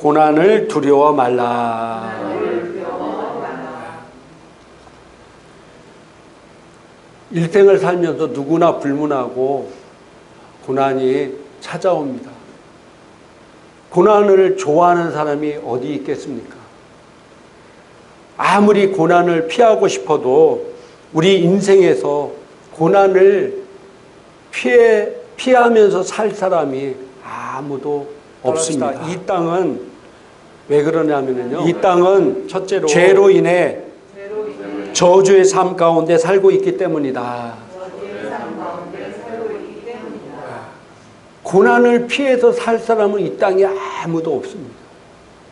고난을 두려워 말라. 일생을 살면서 누구나 불문하고 고난이 찾아옵니다. 고난을 좋아하는 사람이 어디 있겠습니까? 아무리 고난을 피하고 싶어도 우리 인생에서 고난을 피하면서 살 사람이 아무도 없습니다. 이 땅은 왜 그러냐면요. 이 땅은 첫째로 죄로 인해 저주의 삶 가운데 살고 있기 때문이다. 고난을 피해서 살 사람은 이 땅에 아무도 없습니다.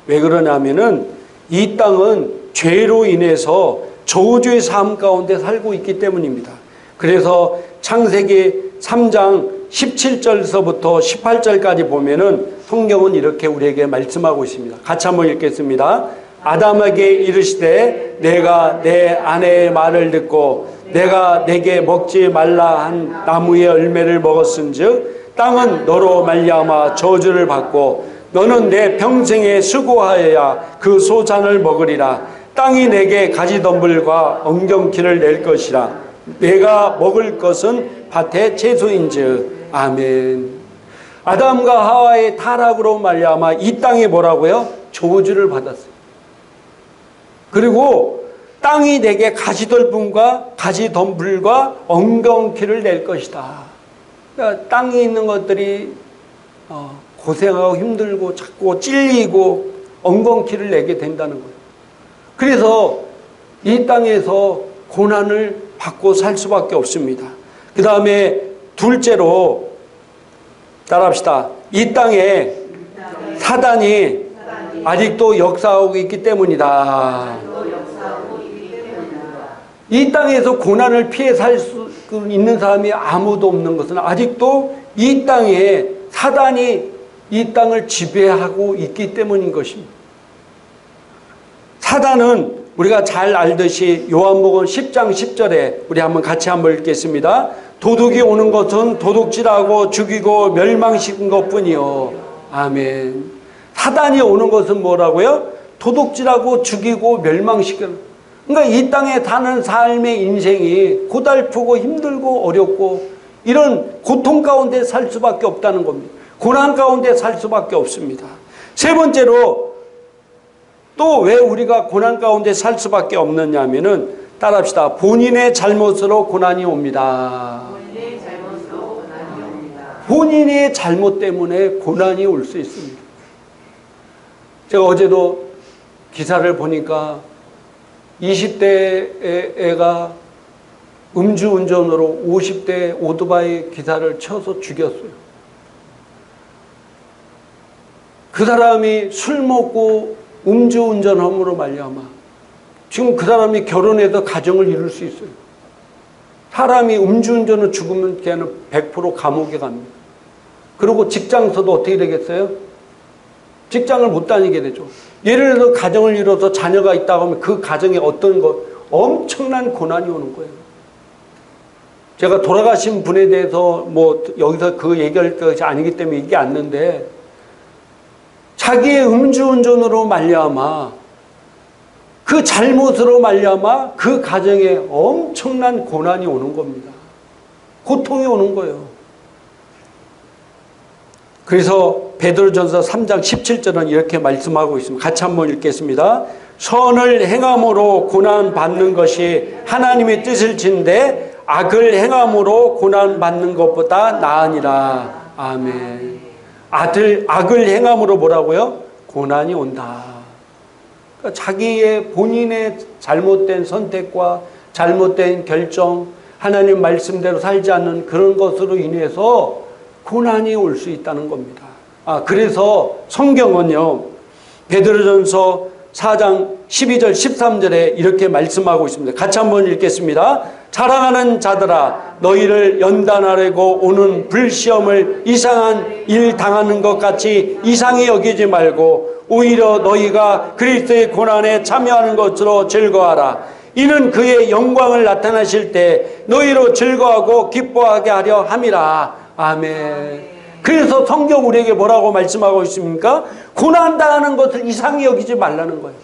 왜 그러냐면은 이 땅은 죄로 인해서 저주의 삶 가운데 살고 있기 때문입니다. 그래서 창세기 3장 17절서부터 18절까지 보면은 성경은 이렇게 우리에게 말씀하고 있습니다. 같이 한번 읽겠습니다. 아담에게 이르시되 내가 내 아내의 말을 듣고 내가 내게 먹지 말라 한 나무의 열매를 먹었은즉 땅은 너로 말미암아 저주를 받고 너는 내 평생에 수고하여야 그 소산을 먹으리라. 땅이 내게 가지덤불과 엉겅퀴를 낼 것이라. 내가 먹을 것은 밭의 채소인즉. 아멘. 아담과 하와의 타락으로 말미암아 이 땅이 뭐라고요? 저주를 받았어요. 그리고 땅이 내게 가지덤불과 엉겅퀴를 낼 것이다. 그러니까 땅에 있는 것들이 고생하고 힘들고 자꾸 찔리고 엉겅퀴를 내게 된다는 거예요. 그래서 이 땅에서 고난을 받고 살 수밖에 없습니다. 그 다음에 둘째로 따라합시다. 이 땅에 사단이 아직도 역사하고 있기 때문이다. 이 땅에서 고난을 피해 살 수 있는 사람이 아무도 없는 것은 아직도 이 땅에 사단이 이 땅을 지배하고 있기 때문인 것입니다. 사단은 우리가 잘 알듯이 요한복음 10장 10절에 우리 같이 한번 읽겠습니다. 도둑이 오는 것은 도둑질하고 죽이고 멸망시킨 것뿐이요. 아멘. 사단이 오는 것은 뭐라고요? 도둑질하고 죽이고 멸망시키는. 그러니까 이 땅에 사는 삶의 인생이 고달프고 힘들고 어렵고 이런 고통 가운데 살 수밖에 없다는 겁니다. 고난 가운데 살 수밖에 없습니다. 세 번째로 또 왜 우리가 고난 가운데 살 수밖에 없느냐 하면은 따라합시다. 본인의 잘못으로 고난이 옵니다. 본인의 잘못 때문에 고난이 올 수 있습니다. 제가 어제도 기사를 보니까 20대 애가 음주운전으로 50대 오토바이 기사를 쳐서 죽였어요. 그 사람이 술 먹고 음주운전함으로 말미암아 지금 그 사람이 결혼해서 가정을 이룰 수 있어요. 사람이 음주운전으로 죽으면 걔는 100% 감옥에 갑니다. 그리고 직장에서도 어떻게 되겠어요? 직장을 못 다니게 되죠. 예를 들어서 가정을 이뤄서 자녀가 있다고 하면 그 가정에 엄청난 고난이 오는 거예요. 제가 돌아가신 분에 대해서 여기서 그 얘기할 것이 아니기 때문에 얘기 않는데 자기의 음주운전으로 말미암아 그 잘못으로 말미암아 그 가정에 엄청난 고난이 오는 겁니다. 고통이 오는 거예요. 그래서 베드로전서 3장 17절은 이렇게 말씀하고 있습니다. 같이 한번 읽겠습니다. 선을 행함으로 고난받는 것이 하나님의 뜻을 진데 악을 행함으로 고난받는 것보다 나으니라. 아멘. 악을 행함으로 뭐라고요? 고난이 온다. 그러니까 자기의 본인의 잘못된 선택과 잘못된 결정, 하나님 말씀대로 살지 않는 그런 것으로 인해서 고난이 올 수 있다는 겁니다. 그래서 성경은요, 베드로전서 4장 12절 13절에 이렇게 말씀하고 있습니다. 같이 한번 읽겠습니다. 사랑하는 자들아, 너희를 연단하려고 오는 불시험을 이상한 일 당하는 것 같이 이상히 여기지 말고 오히려 너희가 그리스도의 고난에 참여하는 것으로 즐거워하라. 이는 그의 영광을 나타나실 때 너희로 즐거워하고 기뻐하게 하려 함이라. 아멘. 그래서 성경 우리에게 뭐라고 말씀하고 있습니까? 고난당하는 것을 이상히 여기지 말라는 거예요.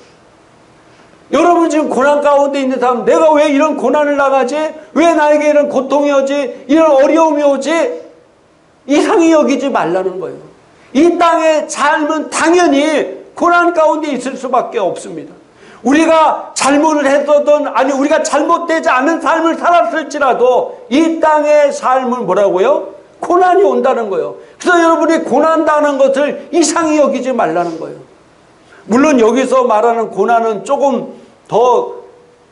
여러분 지금 고난 가운데 있는 사람, 내가 왜 이런 고난을 당하지? 왜 나에게 이런 고통이 오지? 이런 어려움이 오지? 이상히 여기지 말라는 거예요. 이 땅의 삶은 당연히 고난 가운데 있을 수밖에 없습니다. 우리가 잘못을 했었던, 아니 우리가 잘못되지 않은 삶을 살았을지라도 이 땅의 삶은 뭐라고요? 고난이 온다는 거예요. 그래서 여러분이 고난당하는 것을 이상히 여기지 말라는 거예요. 물론 여기서 말하는 고난은 조금 더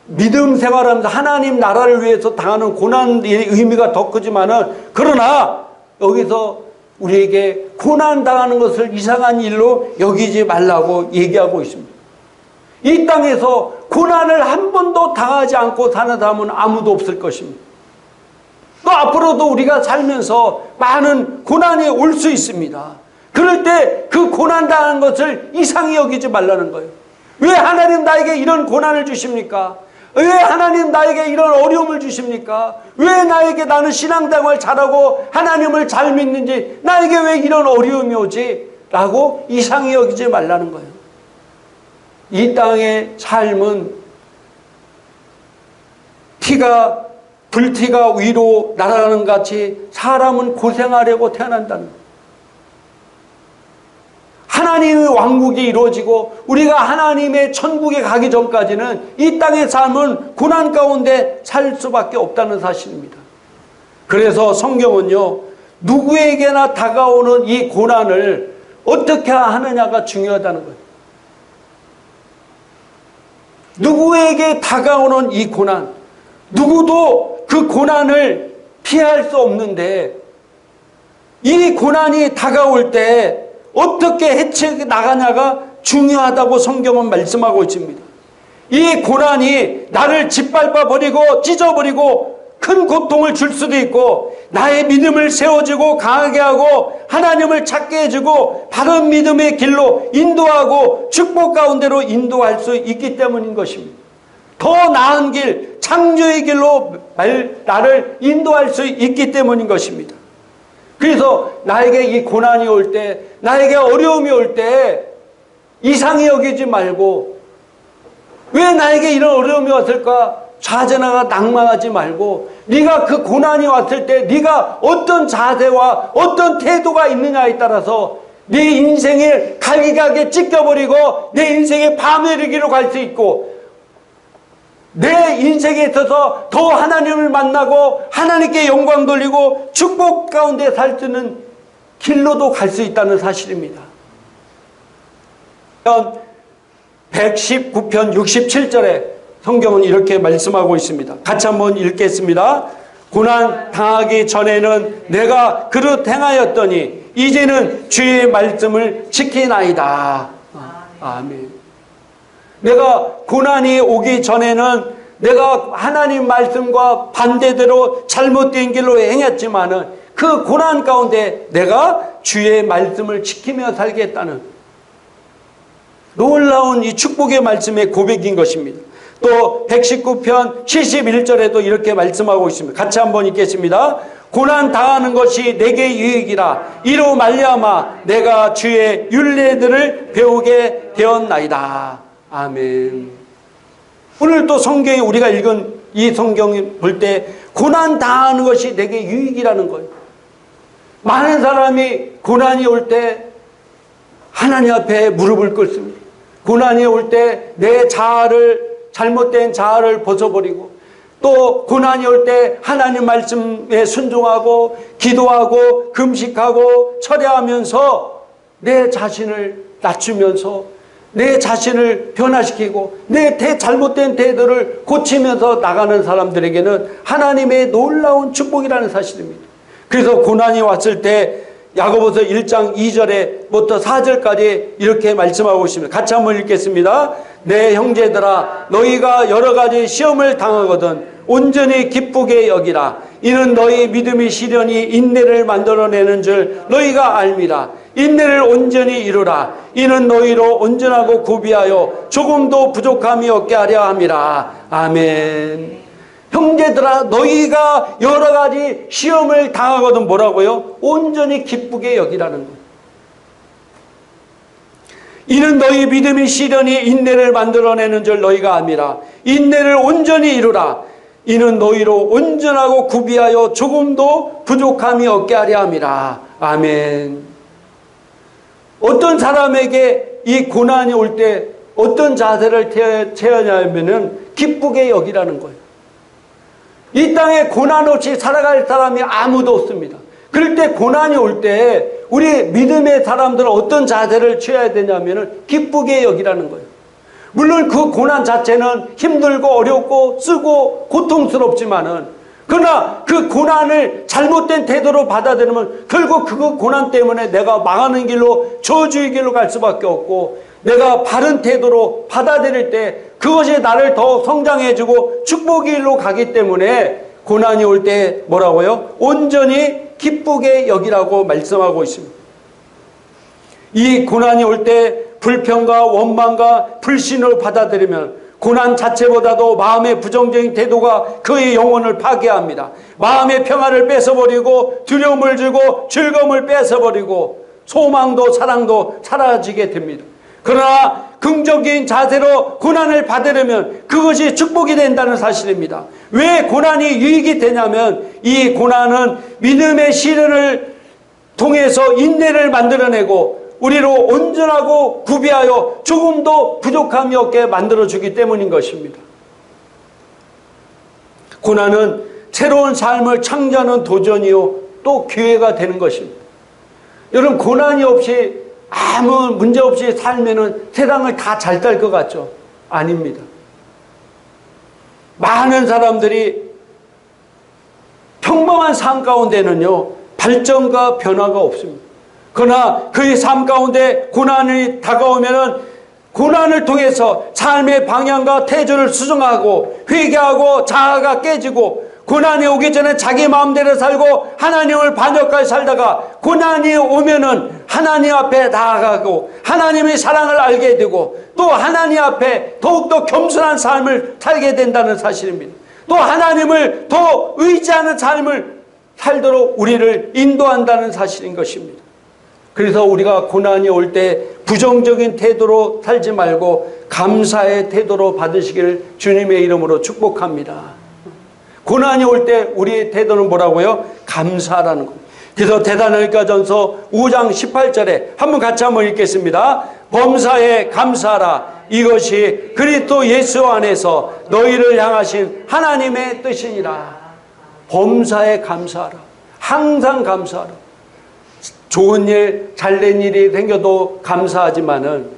믿음 생활하면서 하나님 나라를 위해서 당하는 고난의 의미가 더 크지만은, 그러나 여기서 우리에게 고난당하는 것을 이상한 일로 여기지 말라고 얘기하고 있습니다. 이 땅에서 고난을 한 번도 당하지 않고 사는 사람은 아무도 없을 것입니다. 또 앞으로도 우리가 살면서 많은 고난이 올 수 있습니다. 그럴 때 그 고난당하는 것을 이상히 여기지 말라는 거예요. 왜 하나님 나에게 이런 고난을 주십니까? 왜 하나님 나에게 이런 어려움을 주십니까? 왜 나에게, 나는 신앙생활 잘하고 하나님을 잘 믿는지 나에게 왜 이런 어려움이 오지? 라고 이상히 여기지 말라는 거예요. 이 땅의 삶은 불티가 위로 날아가는 같이 사람은 고생하려고 태어난다는 거예요. 하나님의 왕국이 이루어지고 우리가 하나님의 천국에 가기 전까지는 이 땅의 삶은 고난 가운데 살 수밖에 없다는 사실입니다. 그래서 성경은요, 누구에게나 다가오는 이 고난을 어떻게 하느냐가 중요하다는 거예요. 누구에게 다가오는 이 고난, 누구도 그 고난을 피할 수 없는데 이 고난이 다가올 때 어떻게 헤쳐 나가냐가 중요하다고 성경은 말씀하고 있습니다. 이 고난이 나를 짓밟아 버리고 찢어버리고 큰 고통을 줄 수도 있고, 나의 믿음을 세워주고 강하게 하고 하나님을 찾게 해주고 바른 믿음의 길로 인도하고 축복 가운데로 인도할 수 있기 때문인 것입니다. 더 나은 길, 창조의 길로 나를 인도할 수 있기 때문인 것입니다. 그래서 나에게 이 고난이 올 때, 나에게 어려움이 올 때 이상히 여기지 말고, 왜 나에게 이런 어려움이 왔을까? 좌절하거나 낭망하지 말고, 네가 그 고난이 왔을 때 네가 어떤 자세와 어떤 태도가 있느냐에 따라서 네 인생을 갈기갈기 찢겨버리고 내 인생의 밤이르기로 갈 수 있고, 내 인생에 있어서 더 하나님을 만나고 하나님께 영광 돌리고 축복 가운데 살 수 있는 길로도 갈 수 있다는 사실입니다. 119편 67절에 성경은 이렇게 말씀하고 있습니다. 같이 한번 읽겠습니다. 고난 당하기 전에는 내가 그릇 행하였더니 이제는 주의 말씀을 지키나이다. 아멘. 내가 고난이 오기 전에는 내가 하나님 말씀과 반대대로 잘못된 길로 행했지만은 그 고난 가운데 내가 주의 말씀을 지키며 살겠다는 놀라운 이 축복의 말씀의 고백인 것입니다. 또 119편 71절에도 이렇게 말씀하고 있습니다. 같이 한번 읽겠습니다. 고난 당하는 것이 내게 유익이라 이로 말미암아 내가 주의 율례들을 배우게 되었나이다. 아멘. 오늘 또 성경에 우리가 읽은 이 성경을 볼 때 고난 당하는 것이 내게 유익이라는 거예요. 많은 사람이 고난이 올 때 하나님 앞에 무릎을 꿇습니다. 고난이 올 때 내 잘못된 자아를 벗어버리고, 또 고난이 올 때 하나님 말씀에 순종하고 기도하고 금식하고 철회하면서 내 자신을 낮추면서 내 자신을 변화시키고 내 잘못된 태도를 고치면서 나가는 사람들에게는 하나님의 놀라운 축복이라는 사실입니다. 그래서 고난이 왔을 때 야고보서 1장 2절에부터 4절까지 이렇게 말씀하고 있습니다. 같이 한번 읽겠습니다. 내 형제들아, 너희가 여러 가지 시험을 당하거든 온전히 기쁘게 여기라. 이는 너희 믿음이 시련이 인내를 만들어내는 줄 너희가 알미라. 인내를 온전히 이루라. 이는 너희로 온전하고 구비하여 조금도 부족함이 없게 하려 함이라. 아멘. 형제들아, 너희가 여러 가지 시험을 당하거든 뭐라고요? 온전히 기쁘게 여기라는 거예요. 이는 너희 믿음이 시련이 인내를 만들어내는 줄 너희가 암이라. 인내를 온전히 이루라. 이는 너희로 온전하고 구비하여 조금도 부족함이 없게 하려 함이라. 아멘. 어떤 사람에게 이 고난이 올 때 어떤 자세를 취하냐면은 기쁘게 여기라는 거예요. 이 땅에 고난 없이 살아갈 사람이 아무도 없습니다. 그럴 때 고난이 올 때 우리 믿음의 사람들은 어떤 자세를 취해야 되냐면은 기쁘게 여기라는 거예요. 물론 그 고난 자체는 힘들고 어렵고 쓰고 고통스럽지만은, 그러나 그 고난을 잘못된 태도로 받아들이면 결국 그 고난 때문에 내가 망하는 길로, 저주의 길로 갈 수밖에 없고, 내가 바른 태도로 받아들일 때 그것이 나를 더 성장해주고 축복의 길로 가기 때문에 고난이 올 때 뭐라고요? 온전히 기쁘게 여기라고 말씀하고 있습니다. 이 고난이 올 때 불평과 원망과 불신으로 받아들이면 고난 자체보다도 마음의 부정적인 태도가 그의 영혼을 파괴합니다. 마음의 평화를 뺏어버리고 두려움을 주고 즐거움을 뺏어버리고 소망도 사랑도 사라지게 됩니다. 그러나 긍정적인 자세로 고난을 받으려면 그것이 축복이 된다는 사실입니다. 왜 고난이 유익이 되냐면 이 고난은 믿음의 시련을 통해서 인내를 만들어내고 우리로 온전하고 구비하여 조금도 부족함이 없게 만들어주기 때문인 것입니다. 고난은 새로운 삶을 창조하는 도전이요 또 기회가 되는 것입니다. 여러분, 고난이 없이 아무 문제 없이 살면은 세상을 다 잘 살 것 같죠? 아닙니다. 많은 사람들이 평범한 삶 가운데는요 발전과 변화가 없습니다. 그러나 그의 삶 가운데 고난이 다가오면은 고난을 통해서 삶의 방향과 태조를 수정하고 회개하고 자아가 깨지고, 고난이 오기 전에 자기 마음대로 살고 하나님을 반역하게 살다가 고난이 오면은 하나님 앞에 나아가고 하나님의 사랑을 알게 되고 또 하나님 앞에 더욱더 겸손한 삶을 살게 된다는 사실입니다. 또 하나님을 더 의지하는 삶을 살도록 우리를 인도한다는 사실인 것입니다. 그래서 우리가 고난이 올 때 부정적인 태도로 살지 말고 감사의 태도로 받으시기를 주님의 이름으로 축복합니다. 고난이 올 때 우리의 태도는 뭐라고요? 감사라는 겁니다. 그래서 데살로니가전서 5장 18절에 한번 같이 한번 읽겠습니다. 범사에 감사하라. 이것이 그리스도 예수 안에서 너희를 향하신 하나님의 뜻이니라. 범사에 감사하라. 항상 감사하라. 좋은 일, 잘된 일이 생겨도 감사하지만은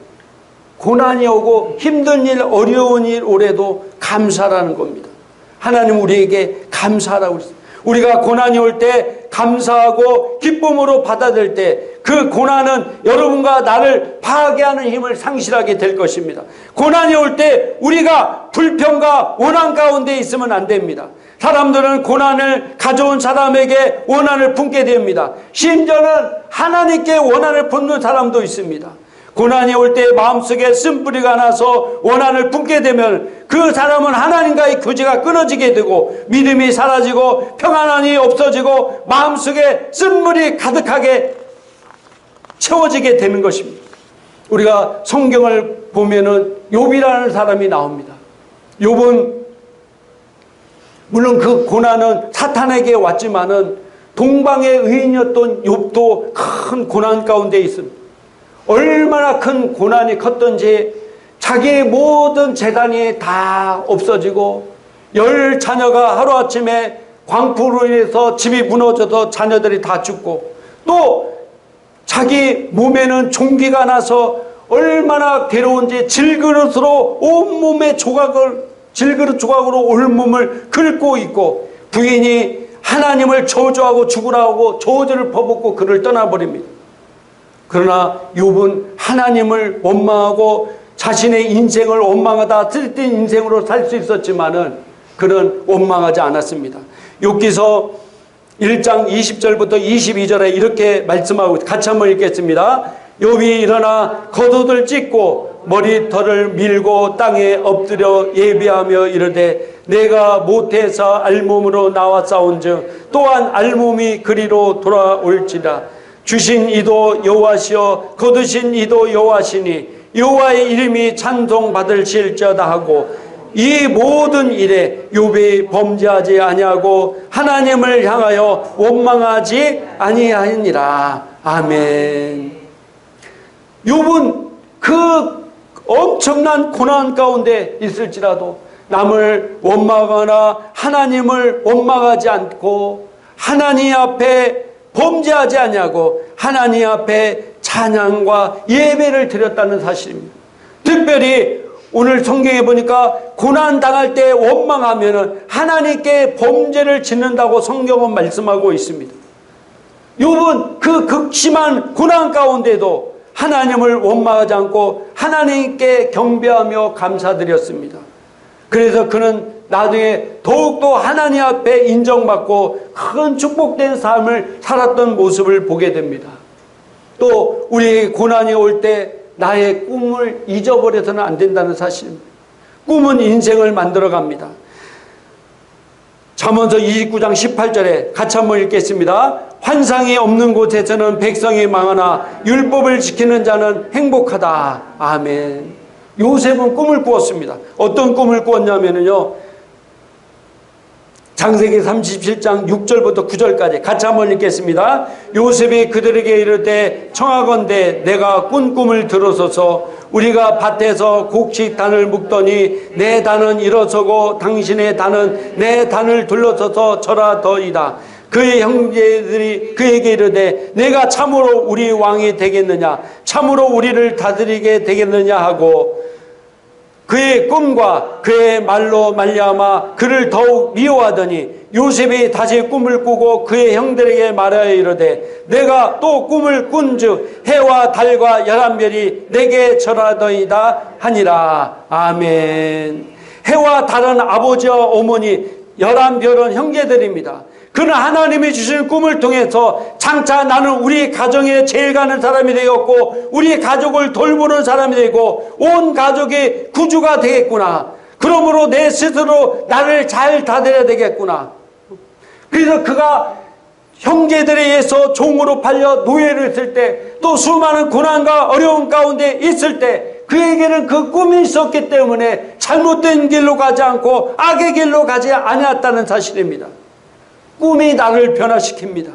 고난이 오고 힘든 일, 어려운 일 오래도 감사라는 겁니다. 하나님 우리에게 감사하라고 그랬어요. 우리가 고난이 올 때 감사하고 기쁨으로 받아들일 때 그 고난은 여러분과 나를 파괴하는 힘을 상실하게 될 것입니다. 고난이 올 때 우리가 불평과 원한 가운데 있으면 안 됩니다. 사람들은 고난을 가져온 사람에게 원한을 품게 됩니다. 심지어는 하나님께 원한을 품는 사람도 있습니다. 고난이 올 때 마음속에 쓴뿌리가 나서 원한을 품게 되면 그 사람은 하나님과의 교제가 끊어지게 되고 믿음이 사라지고 평안함이 없어지고 마음속에 쓴물이 가득하게 채워지게 되는 것입니다. 우리가 성경을 보면은 욥이라는 사람이 나옵니다. 욥은 물론 그 고난은 사탄에게 왔지만은 동방의 의인이었던 욥도 큰 고난 가운데 있습니다. 얼마나 큰 고난이 컸던지 자기의 모든 재산이 다 없어지고 10 자녀가 하루아침에 광풍으로 인해서 집이 무너져서 자녀들이 다 죽고 또 자기 몸에는 종기가 나서 얼마나 괴로운지 질그릇으로 온몸에 질그릇 조각으로 온몸을 긁고 있고 부인이 하나님을 저주하고 죽으라고 저주를 퍼붓고 그를 떠나버립니다. 그러나 욥은 하나님을 원망하고 자신의 인생을 원망하다 틀린 인생으로 살 수 있었지만은 그는 원망하지 않았습니다. 욥기서 1장 20절부터 22절에 이렇게 말씀하고 같이 한번 읽겠습니다. 욥이 일어나 겉옷을 찢고 머리털을 밀고 땅에 엎드려 예비하며 이르되 내가 모태에서 알몸으로 나와 싸운즉 또한 알몸이 그리로 돌아올지라. 주신 이도 여호와시여 거두신 이도 여호와시니 여호와의 이름이 찬송받을실지어다 하고 이 모든 일에 욥이 범죄하지 아니하고 하나님을 향하여 원망하지 아니하니라. 아멘. 욥은 그 엄청난 고난 가운데 있을지라도 남을 원망하거나 하나님을 원망하지 않고 하나님 앞에 범죄하지 아니하고 하나님 앞에 찬양과 예배를 드렸다는 사실입니다. 특별히 오늘 성경에 보니까 고난 당할 때 원망하면은 하나님께 범죄를 짓는다고 성경은 말씀하고 있습니다. 욥은 그 극심한 고난 가운데도 하나님을 원망하지 않고 하나님께 경배하며 감사드렸습니다. 그래서 그는 나중에 더욱더 하나님 앞에 인정받고 큰 축복된 삶을 살았던 모습을 보게 됩니다. 또 우리에게 고난이 올 때 나의 꿈을 잊어버려서는 안 된다는 사실입니다. 꿈은 인생을 만들어갑니다. 잠언서 29장 18절에 같이 한번 읽겠습니다. 환상이 없는 곳에서는 백성이 망하나 율법을 지키는 자는 행복하다. 아멘. 요셉은 꿈을 꾸었습니다. 어떤 꿈을 꾸었냐면요, 창세기 37장 6절부터 9절까지 같이 한번 읽겠습니다. 요셉이 그들에게 이르되 청하건대 내가 꾼 꿈을 들으소서. 우리가 밭에서 곡식단을 묶더니 내 단은 일어서고 당신의 단은 내 단을 둘러서서 절하더이다. 그의 형제들이 그에게 이르되 내가 참으로 우리 왕이 되겠느냐, 참으로 우리를 다스리게 되겠느냐 하고 그의 꿈과 그의 말로 말미암아 그를 더욱 미워하더니 요셉이 다시 꿈을 꾸고 그의 형들에게 말하여 이르되 내가 또 꿈을 꾼즉 해와 달과 열한별이 내게 절하더이다 하니라. 아멘. 해와 달은 아버지와 어머니, 열한별은 형제들입니다. 그는 하나님이 주신 꿈을 통해서 장차 나는 우리 가정에 제일 가는 사람이 되었고 우리 가족을 돌보는 사람이 되고 온 가족의 구주가 되겠구나. 그러므로 내 스스로 나를 잘 다스려야 되겠구나. 그래서 그가 형제들에 의해서 종으로 팔려 노예를 했을 때, 또 수많은 고난과 어려움 가운데 있을 때 그에게는 그 꿈이 있었기 때문에 잘못된 길로 가지 않고 악의 길로 가지 않았다는 사실입니다. 꿈이 나를 변화시킵니다.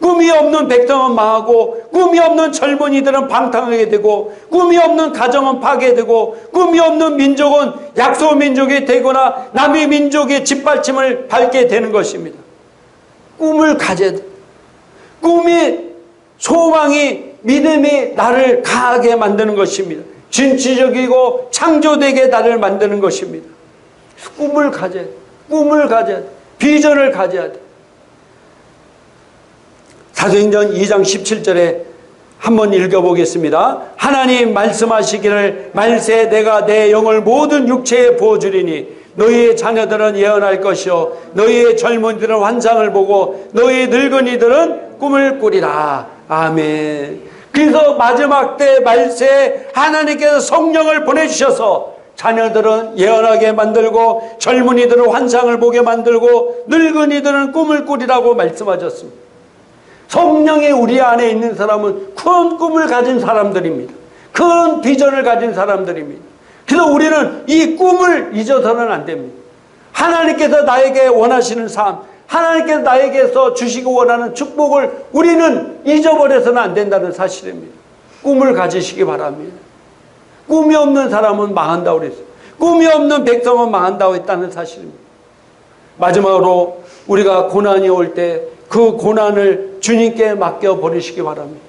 꿈이 없는 백성은 망하고 꿈이 없는 젊은이들은 방탕하게 되고 꿈이 없는 가정은 파괴되고 꿈이 없는 민족은 약소민족이 되거나 남의 민족의 짓밟힘을 밟게 되는 것입니다. 꿈을 가져야 돼. 꿈이, 소망이, 믿음이 나를 강하게 만드는 것입니다. 진취적이고 창조되게 나를 만드는 것입니다. 꿈을 가져야 돼. 꿈을 가져야 돼. 비전을 가져야 돼. 사도행전 2장 17절에 한번 읽어보겠습니다. 하나님 말씀하시기를 말세 내가 내 영을 모든 육체에 부어주리니 너희의 자녀들은 예언할 것이요 너희의 젊은이들은 환상을 보고 너희의 늙은이들은 꿈을 꾸리라. 아멘. 그래서 마지막 때 말세 하나님께서 성령을 보내주셔서 자녀들은 예언하게 만들고 젊은이들은 환상을 보게 만들고 늙은이들은 꿈을 꾸리라고 말씀하셨습니다. 성령이 우리 안에 있는 사람은 큰 꿈을 가진 사람들입니다. 큰 비전을 가진 사람들입니다. 그래서 우리는 이 꿈을 잊어서는 안 됩니다. 하나님께서 나에게 원하시는 삶, 하나님께서 나에게서 주시고 원하는 축복을 우리는 잊어버려서는 안 된다는 사실입니다. 꿈을 가지시기 바랍니다. 꿈이 없는 사람은 망한다고 그랬어요. 꿈이 없는 백성은 망한다고 했다는 사실입니다. 마지막으로 우리가 고난이 올 때 그 고난을 주님께 맡겨버리시기 바랍니다.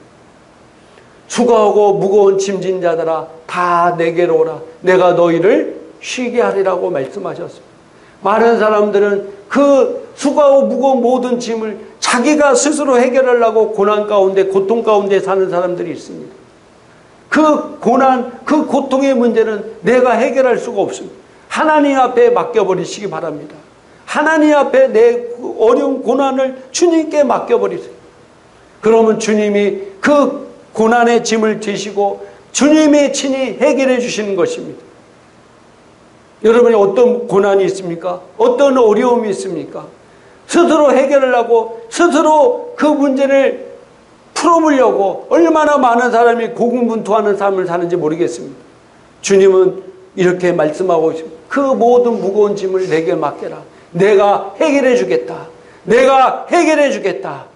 수고하고 무거운 짐진 자들아 다 내게로 오라. 내가 너희를 쉬게 하리라고 말씀하셨습니다. 많은 사람들은 그 수고하고 무거운 모든 짐을 자기가 스스로 해결하려고 고난 가운데, 고통 가운데 사는 사람들이 있습니다. 그 고난, 그 고통의 문제는 내가 해결할 수가 없습니다. 하나님 앞에 맡겨버리시기 바랍니다. 하나님 앞에 내 어려운 고난을 주님께 맡겨버리세요. 그러면 주님이 그 고난의 짐을 지시고 주님이 친히 해결해 주시는 것입니다. 여러분이 어떤 고난이 있습니까? 어떤 어려움이 있습니까? 스스로 해결하려고 스스로 그 문제를 풀어보려고 얼마나 많은 사람이 고군분투하는 삶을 사는지 모르겠습니다. 주님은 이렇게 말씀하고 있습니다. 그 모든 무거운 짐을 내게 맡겨라. 내가 해결해 주겠다. 내가 해결해 주겠다.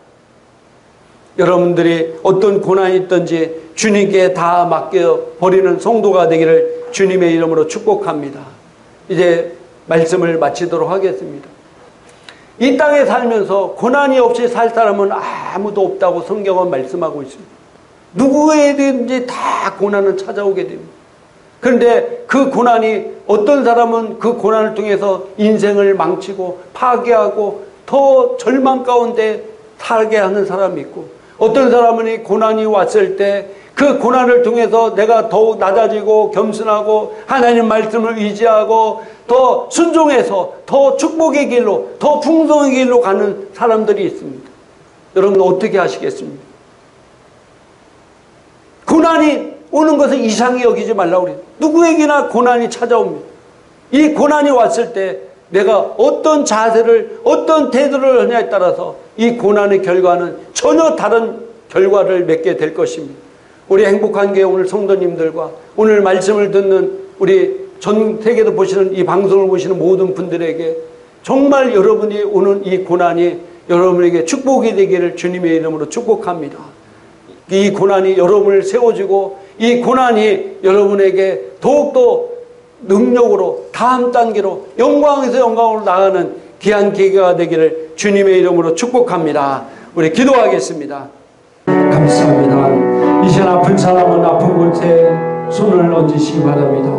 여러분들이 어떤 고난이 있든지 주님께 다 맡겨버리는 성도가 되기를 주님의 이름으로 축복합니다. 이제 말씀을 마치도록 하겠습니다. 이 땅에 살면서 고난이 없이 살 사람은 아무도 없다고 성경은 말씀하고 있습니다. 누구에든지 다 고난은 찾아오게 됩니다. 그런데 그 고난이 어떤 사람은 그 고난을 통해서 인생을 망치고 파괴하고 더 절망 가운데 살게 하는 사람이 있고, 어떤 사람은 이 고난이 왔을 때 그 고난을 통해서 내가 더욱 낮아지고 겸손하고 하나님 말씀을 의지하고 더 순종해서 더 축복의 길로, 더 풍성의 길로 가는 사람들이 있습니다. 여러분 어떻게 하시겠습니까? 고난이 오는 것을 이상히 여기지 말라고 그래요. 누구에게나 고난이 찾아옵니다. 이 고난이 왔을 때 내가 어떤 자세를, 어떤 태도를 하냐에 따라서 이 고난의 결과는 전혀 다른 결과를 맺게 될 것입니다. 우리 행복한 교회 오늘 성도님들과 오늘 말씀을 듣는 우리 전 세계도 보시는 이 방송을 보시는 모든 분들에게 정말 여러분이 오는 이 고난이 여러분에게 축복이 되기를 주님의 이름으로 축복합니다. 이 고난이 여러분을 세워주고 이 고난이 여러분에게 더욱더 능력으로 다음 단계로 영광에서 영광으로 나가는 귀한 계기가 되기를 주님의 이름으로 축복합니다. 우리 기도하겠습니다. 감사합니다. 이 시간 아픈 사람은 아픈 곳에 손을 얹으시기 바랍니다.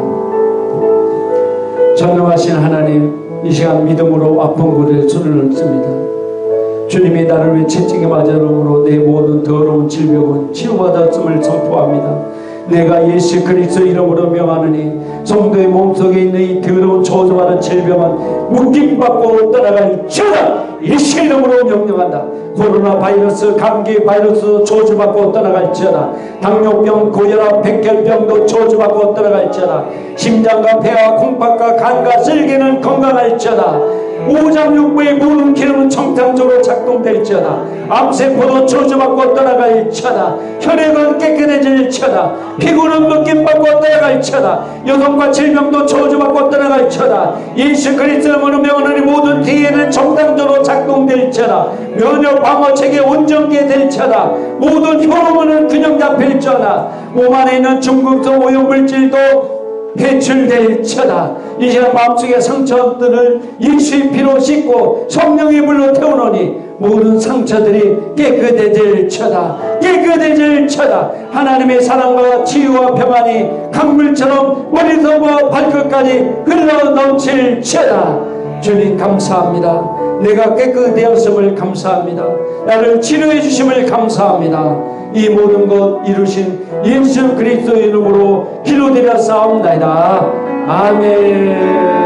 전능하신 하나님, 이 시간 믿음으로 아픈 곳에 손을 얹습니다. 주님이 나를 위해 채찍에 맞아놓음으로 내 모든 더러운 질병은 치유받았음을 선포합니다. 내가 예수 그리스도 이름으로 명하느니 성도의 몸속에 있는 이 더러운 저주받은 질병은 묶임받고 떠나갈지어다. 예수 이름으로 명령한다. 코로나 바이러스, 감기 바이러스 저주받고 떠나갈지어다. 당뇨병, 고혈압, 백혈병도 저주받고 떠나갈지어다. 심장과 폐와 콩팥과 간과 쓸개는 건강할지어다. 오장육부의 모든 기름은 정상적으로 작동될지어다. 암세포도 저주받고 떠나갈지어다. 혈액은 깨끗해질지어다. 피부는 느낌받고 떠나갈지어다. 여성과 질병도 저주받고 떠나갈지어다. 예수 그리스도의 명하는 모든 기회는 정상적으로 작동될지어다. 면역 방어 체계 온전케 될지어다. 모든 호르몬은 균형 잡힐지어다. 몸 안에 있는 중금속 오염물질도 배출될지어다. 이 시간 마음속의 상처들을 예수의 피로 씻고 성령의 물로 태우노니 모든 상처들이 깨끗해질지어다. 깨끗해질지어다. 하나님의 사랑과 치유와 평안이 강물처럼 머리서부터 발끝까지 흘러 넘칠지어다. 주님 감사합니다. 내가 깨끗되었음을 감사합니다. 나를 치료해 주심을 감사합니다. 이 모든 것 이루신 예수 그리스도의 이름으로 기도드려 싸움나이다. 아멘.